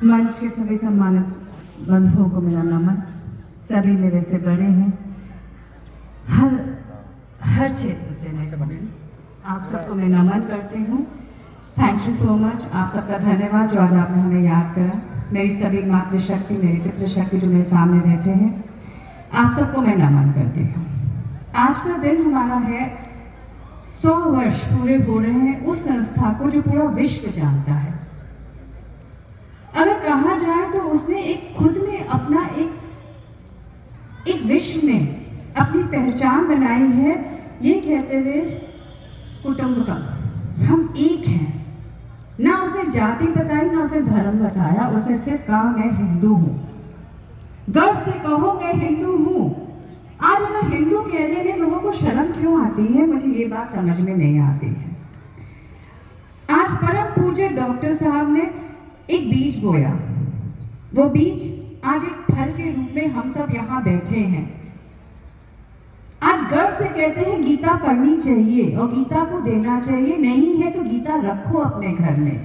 मंच के सभी सम्मानित बंधुओं को मेरा नमन। सभी मेरे से बड़े हैं, हर क्षेत्र से मैं आप सबको मैं नमन करती हूँ। थैंक यू सो मच, आप सबका धन्यवाद जो आज आपने हमें याद करा। मेरी सभी मातृशक्ति, मेरी पितृशक्ति जो मेरे सामने बैठे हैं, आप सबको मैं नमन करती हूँ। आज का दिन हमारा है, 100 वर्ष पूरे हो रहे हैं उस संस्था को जो पूरा विश्व जानता है। अगर कहा जाए तो उसने एक खुद में अपना एक विश्व में अपनी पहचान बनाई है, ये कहते हुए कुटुंब का हम एक हैं। ना उसे जाति बताई, ना उसे धर्म बताया, उसने सिर्फ कहा मैं हिंदू हूँ। गर्व से कहो मैं हिंदू हूँ। आज अगर हिंदू कहने में लोगों को शर्म क्यों आती है, मुझे ये बात समझ में नहीं आती है। आज परम पूज्य डॉक्टर साहब ने एक बीज बोया, वो बीज आज एक फल के रूप में हम सब यहाँ बैठे हैं। आज गर्व से कहते हैं गीता पढ़नी चाहिए और गीता को देना चाहिए। नहीं है तो गीता रखो अपने घर में।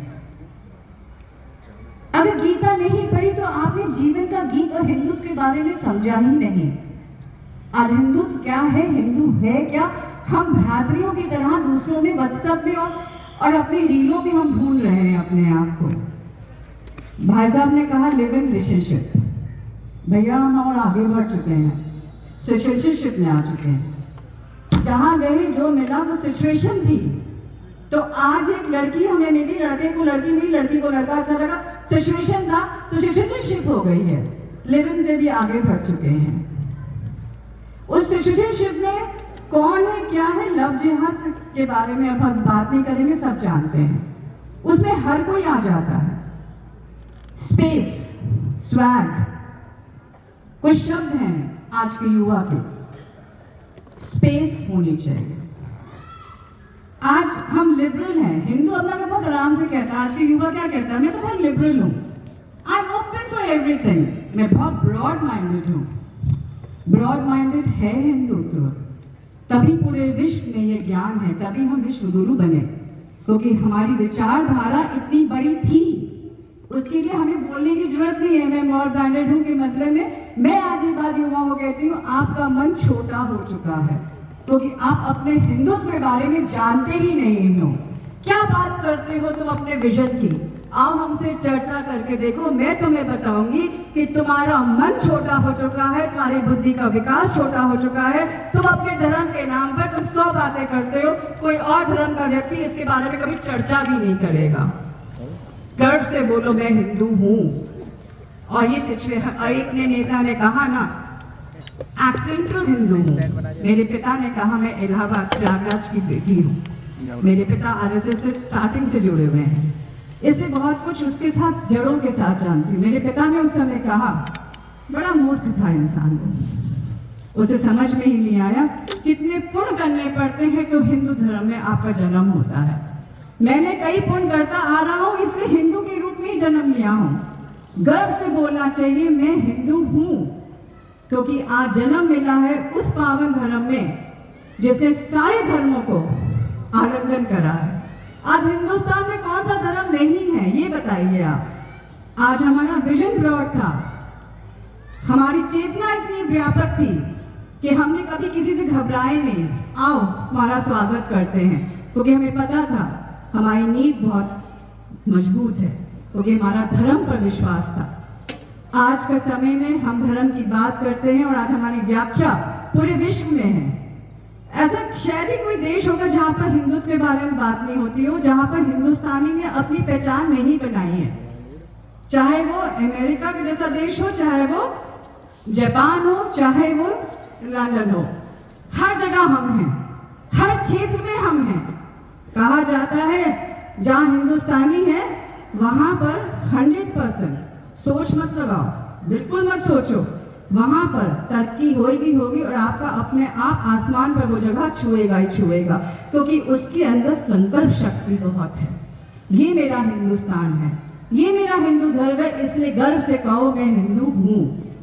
अगर गीता नहीं पढ़ी तो आपने जीवन का गीत और हिंदुत्व के बारे में समझा ही नहीं। आज हिंदुत्व क्या है, हिंदू है क्या? हम भ्रातृयों की तरह दूसरों में, व्हाट्सएप में और अपने रीलों में हम ढूंढ रहे हैं अपने आप को। भाई साहब ने कहा लिव इन रिलेशनशिप। भैया हम और आगे बढ़ चुके हैं, सिचुएशनशिप में आ चुके हैं। जहाँ गए जो मिला वो सिचुएशन थी। तो आज एक लड़की हमें मिली, लड़के को लड़की मिली, लड़की को लड़का अच्छा लगा, सिचुएशन था तो सिचुएशनशिप हो गई है। लिव इन से भी आगे बढ़ चुके हैं। उस सिचुएशनशिप में कौन है क्या है, लव जिहाद के बारे में अब हम बात नहीं करेंगे, सब जानते हैं। उसमें हर कोई आ जाता है। स्पेस, स्वैग, कुछ शब्द हैं आज के युवा के। स्पेस होनी चाहिए। आज हम लिबरल हैं, हिंदू अपना को बहुत आराम से कहता है। आज के युवा क्या कहता है, मैं तो बहुत लिबरल हूँ, I am open for everything. मैं बहुत ब्रॉड माइंडेड हूँ। ब्रॉड माइंडेड है हिंदुत्व, तभी पूरे विश्व में ये ज्ञान है, तभी हम विश्व गुरु बने, क्योंकि हमारी विचारधारा इतनी बड़ी थी। उसके लिए हमें बोलने की जरूरत नहीं है मैं ब्रॉड माइंडेड हूँ के मतलब में। मैं आज ये बात युवाओं को कहती हूँ, आपका मन छोटा हो चुका है, क्योंकि आप अपने हिंदुत्व के बारे में जानते ही नहीं हो। क्या बात करते हो तुम अपने विजन की? आओ हमसे चर्चा करके देखो। मैं तुम्हें बताऊंगी कि तुम्हारा मन छोटा हो चुका है, तुम्हारी बुद्धि का विकास छोटा हो चुका है। तुम अपने धर्म के नाम पर तुम 100 बातें करते हो, कोई और धर्म का व्यक्ति इसके बारे में कभी चर्चा भी नहीं करेगा। गर्व से बोलो मैं हिंदू हूँ। और ये सिचुएशन, एक नेता ने कहा ना, एक्सीडेंटल हिंदू हूँ। मेरे पिता ने कहा मैं इलाहाबाद प्रयागराज की बेटी हूँ। मेरे पिता आरएसएस से स्टार्टिंग से जुड़े हुए हैं, इसलिए बहुत कुछ उसके साथ, जड़ों के साथ जानती हूँ। मेरे पिता ने उस समय कहा, बड़ा मूर्ख था इंसान को, उसे समझ में ही नहीं आया कितने पुण्य करने पड़ते हैं तो हिंदू धर्म में आपका जन्म होता है। मैंने कई पुण्य करता आ रहा हूँ, इसलिए हिंदू के रूप में ही जन्म लिया हूँ। गर्व से बोलना चाहिए मैं हिंदू हूँ, क्योंकि आज जन्म मिला है उस पावन धर्म में जिसने सारे धर्मों को आलिंगन करा है। आज हिंदुस्तान में कौन सा धर्म नहीं है ये बताइए आप। आज हमारा विजन ब्रॉड था, हमारी चेतना इतनी व्यापक थी कि हमने कभी किसी से घबराए नहीं। आओ तुम्हारा स्वागत करते हैं, क्योंकि हमें पता था हमारी नींव बहुत मजबूत है, क्योंकि हमारा धर्म पर विश्वास था। आज के समय में हम धर्म की बात करते हैं और आज हमारी व्याख्या पूरे विश्व में है। ऐसा शायद ही कोई देश होगा जहां पर हिंदुत्व के बारे में बात नहीं होती हो, जहां पर हिंदुस्तानी ने अपनी पहचान नहीं बनाई है। चाहे वो अमेरिका के जैसा देश हो, चाहे वो जापान हो, चाहे वो लंदन हो, हर जगह हम हैं, हर क्षेत्र में हम हैं। कहा जाता है जहां हिंदुस्तानी है वहां पर 100% सोच मत लगाओ, बिल्कुल मत सोचो, वहां पर तरक्की होगी और आपका अपने आप आसमान पर वो जगह छुएगा ही छुएगा, क्योंकि उसके अंदर संकल्प शक्ति बहुत है। ये मेरा हिंदुस्तान है, ये मेरा हिंदू धर्म है, इसलिए गर्व से कहो मैं हिंदू हूँ।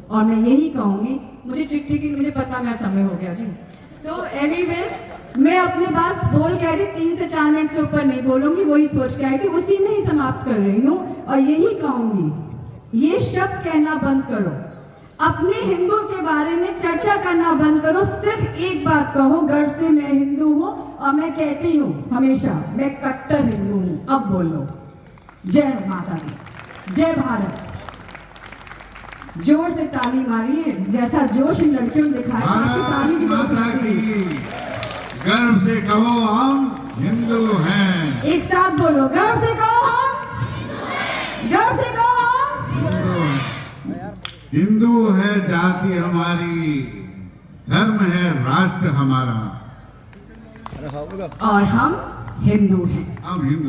और मैं यही कहूंगी, मुझे चिट्ठी की, मुझे पता मेरा समय हो गया जी, तो एनीवेज मैं अपनी बात बोल के आई थी, 3 से 4 मिनट से ऊपर नहीं बोलूंगी, वही सोच के आई थी, उसी में ही समाप्त कर रही हूँ। और यही कहूंगी ये शब्द कहना बंद करो, अपने हिंदू के बारे में चर्चा करना बंद करो। सिर्फ एक बात कहो, घर से मैं हिंदू हूँ और मैं कहती हूँ हमेशा मैं कट्टर हिंदू हूँ। अब बोलो जय माता दी, जय भारत। जोर से ताली मारिए, जैसा जोश इन लड़कियों ने दिखाया। ताली की माता की गर्व से कहो हम हिंदू हैं। एक साथ बोलो, गर्व से कहो हम, गर्व से कहो हम हिंदू है। जाति हमारी, धर्म है राष्ट्र हमारा, और हम हिंदू हैं। हम हिंदू।